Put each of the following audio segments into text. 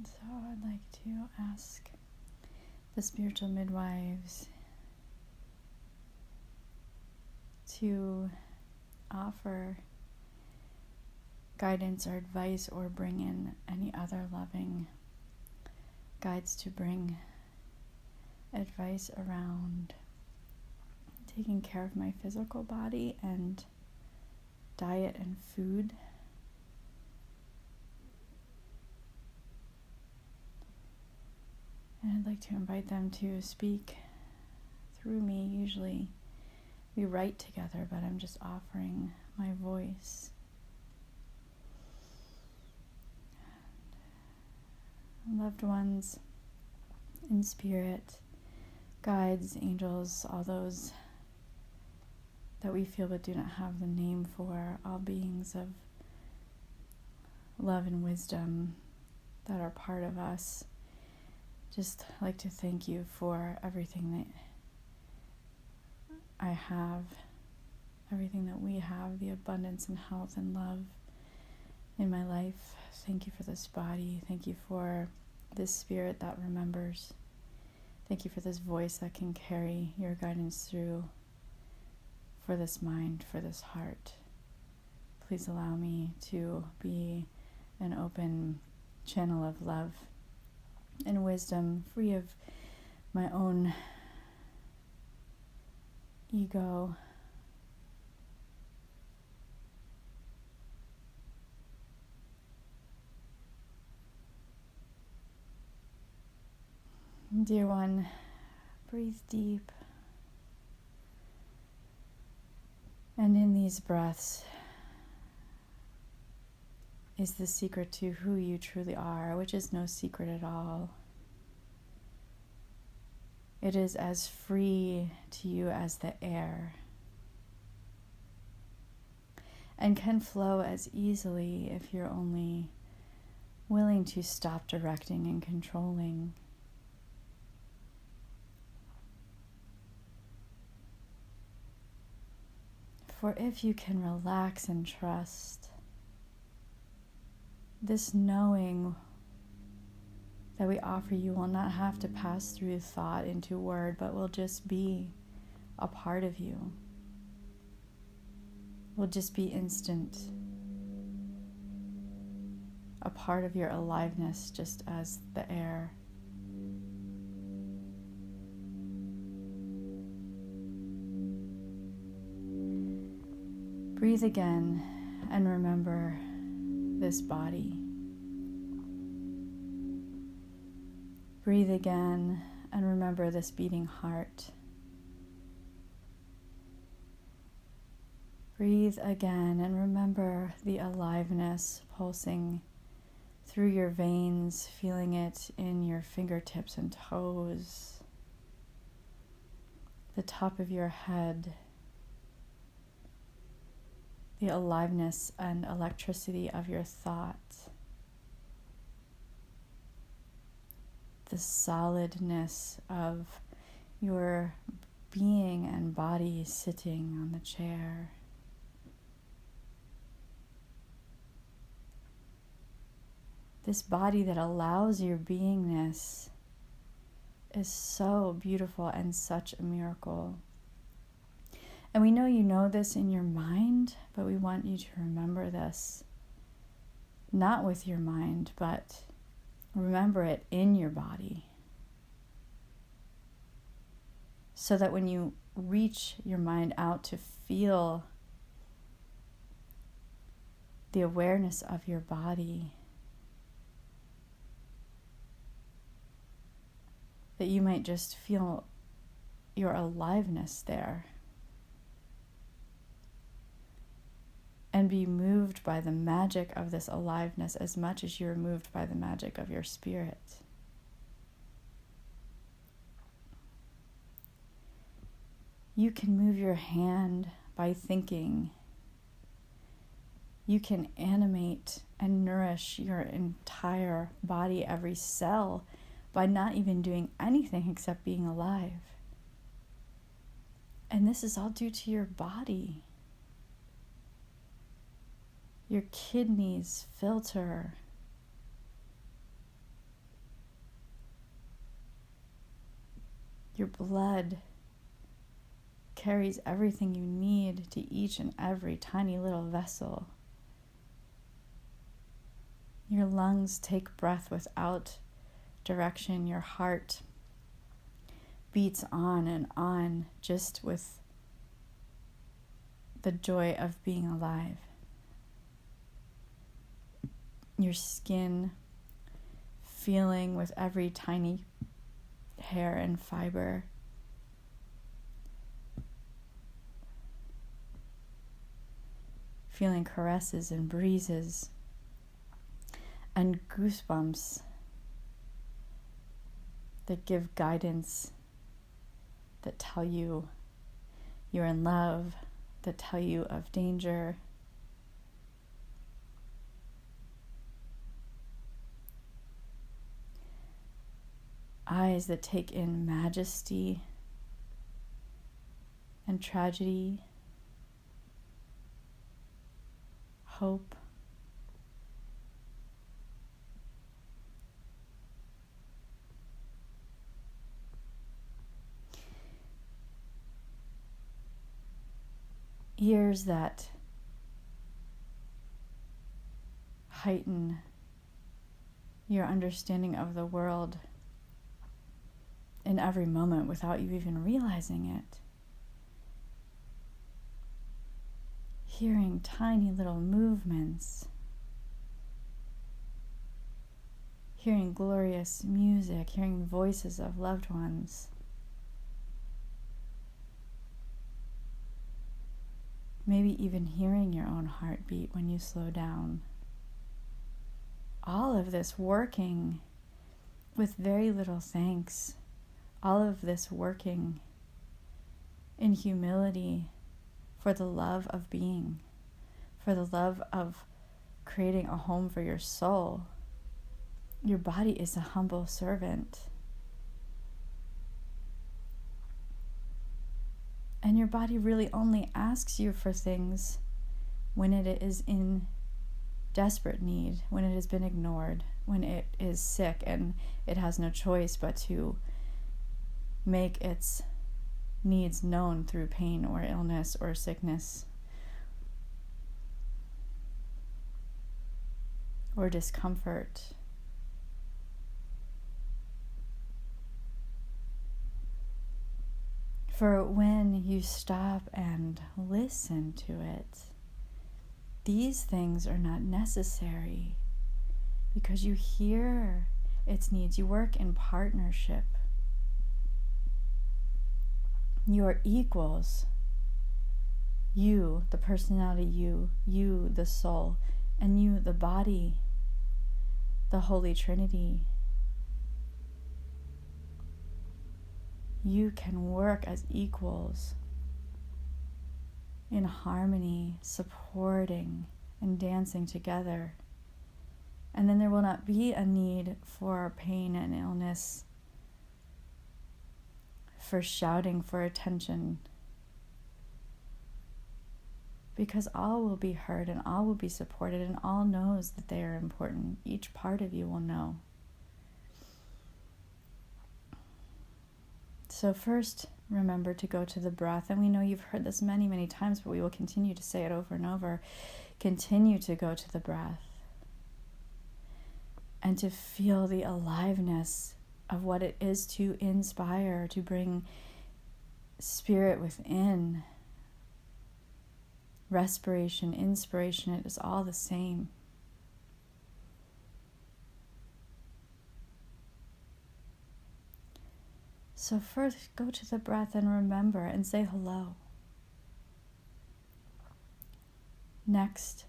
So I'd like to ask the spiritual midwives to offer guidance or advice, or bring in any other loving guides to bring advice around taking care of my physical body and diet and food. And I'd like to invite them to speak through me. Usually we write together, but I'm just offering my voice. Loved ones in spirit, guides, angels, all those that we feel but do not have the name for, all beings of love and wisdom that are part of us. Just like to thank you for everything that I have, everything that we have, the abundance and health and love in my life. Thank you for this body. Thank you for this spirit that remembers. Thank you for this voice that can carry your guidance through, for this mind, for this heart. Please allow me to be an open channel of love and wisdom, free of my own ego. Dear one, breathe deep. And in these breaths is the secret to who you truly are, which is no secret at all. It is as free to you as the air, and can flow as easily if you're only willing to stop directing and controlling. For if you can relax and trust, this knowing that we offer you will not have to pass through thought into word, but will just be a part of you. Will just be instant. A part of your aliveness, just as the air. Breathe again and remember this body. Breathe again and remember this beating heart. Breathe again and remember the aliveness pulsing through your veins, feeling it in your fingertips and toes, the top of your head, the aliveness and electricity of your thoughts, the solidness of your being and body sitting on the chair. This body that allows your beingness is so beautiful and such a miracle. And we know you know this in your mind, but we want you to remember this, not with your mind, but remember it in your body. So that when you reach your mind out to feel the awareness of your body, that you might just feel your aliveness there. And be moved by the magic of this aliveness as much as you're moved by the magic of your spirit. You can move your hand by thinking. You can animate and nourish your entire body, every cell, by not even doing anything except being alive. And this is all due to your body. Your kidneys filter Your blood carries everything you need to each and every tiny little vessel. Your lungs take breath without direction. Your heart beats on and on just with the joy of being alive. Your skin feeling with every tiny hair and fiber. Feeling caresses and breezes and goosebumps that give guidance, that tell you you're in love, that tell you of danger. Eyes that take in majesty and tragedy, hope. Ears that heighten your understanding of the world in every moment without you even realizing it. Hearing tiny little movements. Hearing glorious music, hearing voices of loved ones. Maybe even hearing your own heartbeat when you slow down. All of this working with very little thanks. All of this working in humility for the love of being, for the love of creating a home for your soul. Your body is a humble servant. And your body really only asks you for things when it is in desperate need, when it has been ignored, when it is sick and it has no choice but to make its needs known through pain or illness or sickness or discomfort. For when you stop and listen to it, these things are not necessary because you hear its needs. You work in partnership. You are equals. You, the personality, you, the soul, and you, the body, the Holy Trinity. You can work as equals in harmony, supporting and dancing together. And then there will not be a need for pain and illness, for shouting for attention, because all will be heard and all will be supported and all knows that they are important. Each part of you will know. So first, remember to go to the breath. And we know you've heard this many, many times, but we will continue to say it over and over. Continue to go to the breath and to feel the aliveness of what it is to inspire, to bring spirit within. Respiration, inspiration, it is all the same. So first, go to the breath and remember and say hello. Next,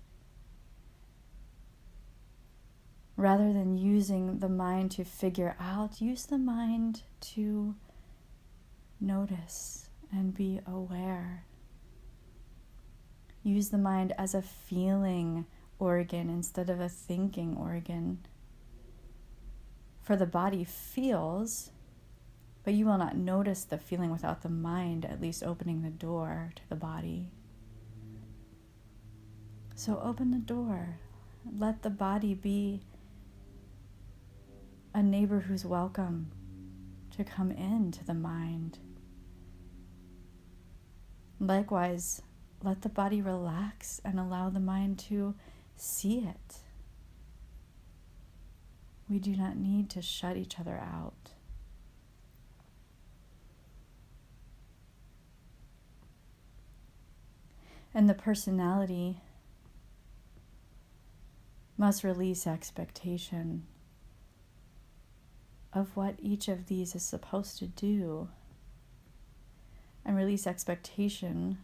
rather than using the mind to figure out, use the mind to notice and be aware. Use the mind as a feeling organ instead of a thinking organ. For the body feels, but you will not notice the feeling without the mind at least opening the door to the body. So open the door. Let the body be a neighbor who's welcome to come into the mind. Likewise, let the body relax and allow the mind to see it. We do not need to shut each other out. And the personality must release expectation of what each of these is supposed to do, and release expectation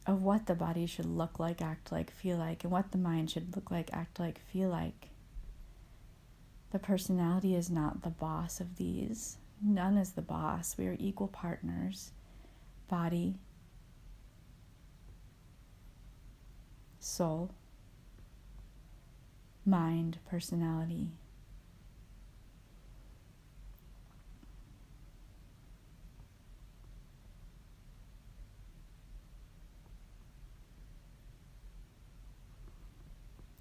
of what the body should look like, act like, feel like, and what the mind should look like, act like, feel like. The personality is not the boss of these. None is the boss. We are equal partners. Body, soul, mind, personality.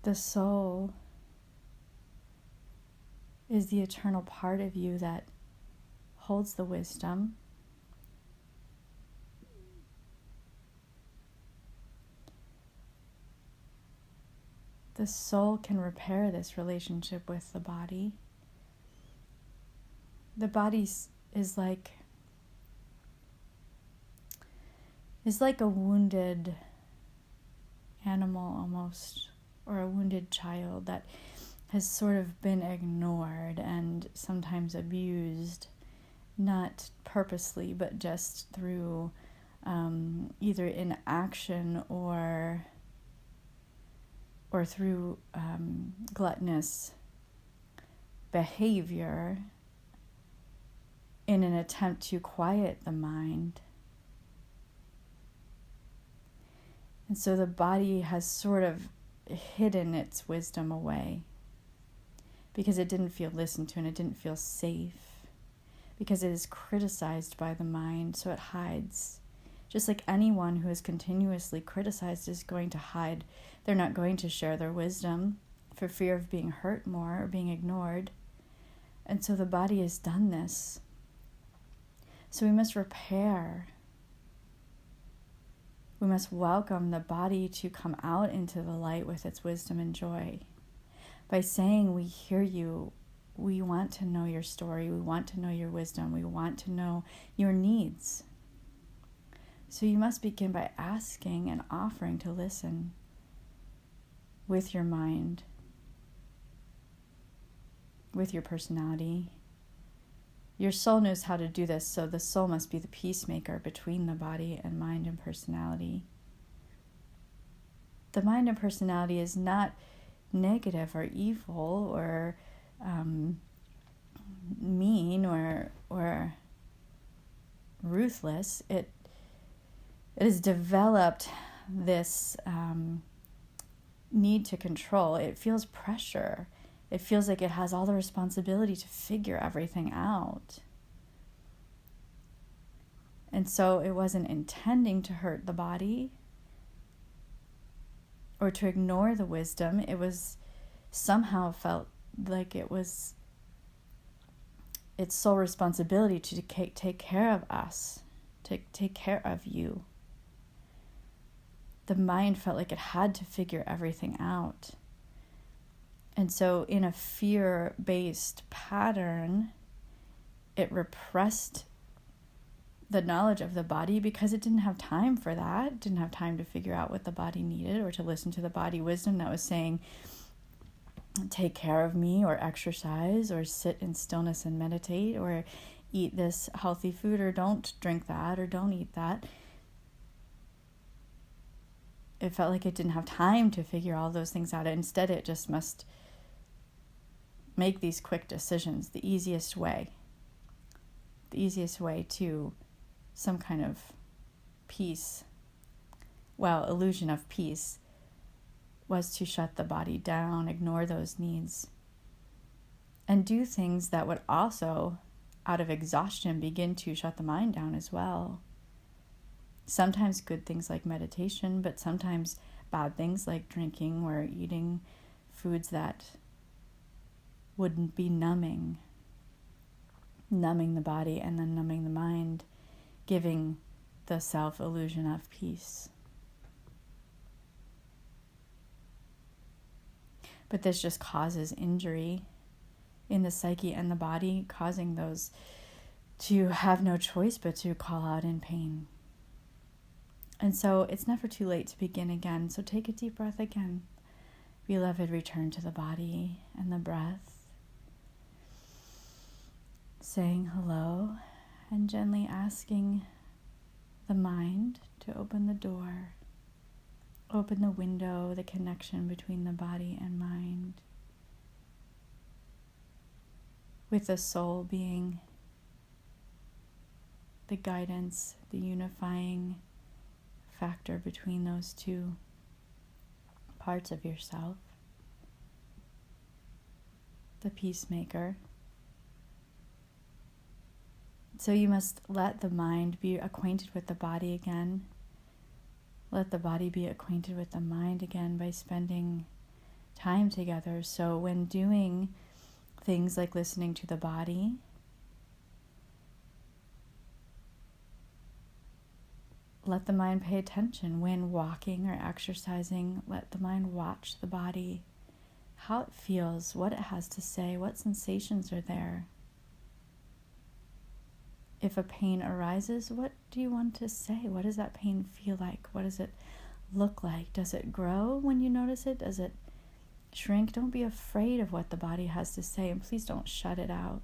The soul is the eternal part of you that holds the wisdom. The soul can repair this relationship with the body. The body is like a wounded animal almost, or a wounded child that has sort of been ignored and sometimes abused, not purposely, but just through either inaction or through gluttonous behavior in an attempt to quiet the mind. And so the body has sort of hidden its wisdom away because it didn't feel listened to and it didn't feel safe, because it is criticized by the mind, so it hides. Just like anyone who is continuously criticized is going to hide. They're not going to share their wisdom for fear of being hurt more or being ignored. And so the body has done this. So we must repair. We must welcome the body to come out into the light with its wisdom and joy. By saying, we hear you, we want to know your story, we want to know your wisdom, we want to know your needs. So you must begin by asking and offering to listen with your mind, with your personality. Your soul knows how to do this, so the soul must be the peacemaker between the body and mind and personality. The mind and personality is not negative or evil or mean or ruthless. It has developed this need to control. It feels pressure. It feels like it has all the responsibility to figure everything out. And so it wasn't intending to hurt the body or to ignore the wisdom. It was somehow felt like it was its sole responsibility to take care of us, to take care of you. The mind felt like it had to figure everything out. And so in a fear-based pattern, it repressed the knowledge of the body because it didn't have time for that. It didn't have time to figure out what the body needed or to listen to the body wisdom that was saying, take care of me, or exercise, or sit in stillness and meditate, or eat this healthy food, or don't drink that, or don't eat that. It felt like it didn't have time to figure all those things out. Instead, it just must make these quick decisions, the easiest way to some kind of peace, illusion of peace, was to shut the body down, ignore those needs, and do things that would also, out of exhaustion, begin to shut the mind down as well. Sometimes good things like meditation, but sometimes bad things like drinking or eating foods that wouldn't be numbing. numbing the body and then numbing the mind, giving the self illusion of peace. But this just causes injury in the psyche and the body, causing those to have no choice but to call out in pain. And so it's never too late to begin again. So take a deep breath again. Beloved, return to the body and the breath. Saying hello and gently asking the mind to open the door, open the window, the connection between the body and mind, with the soul being the guidance, the unifying factor between those two parts of yourself, the peacemaker. So you must let the mind be acquainted with the body again. Let the body be acquainted with the mind again by spending time together. So when doing things like listening to the body, let the mind pay attention. When walking or exercising, let the mind watch the body, how it feels, what it has to say, what sensations are there. If a pain arises, what do you want to say? What does that pain feel like? What does it look like? Does it grow when you notice it? Does it shrink? Don't be afraid of what the body has to say, and please don't shut it out.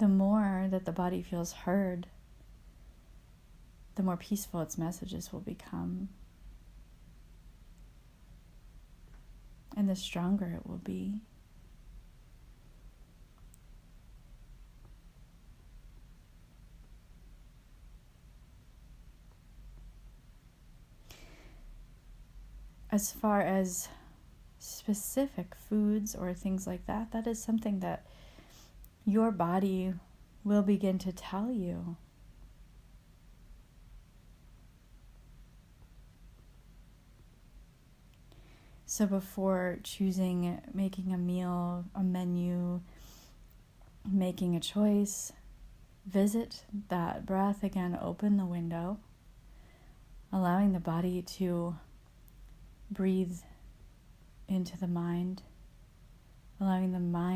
The more that the body feels heard, the more peaceful its messages will become, and the stronger it will be. As far as specific foods or things like that, that is something that your body will begin to tell you. So before choosing, making a meal, a menu, making a choice, visit that breath again, open the window, allowing the body to breathe into the mind, allowing the mind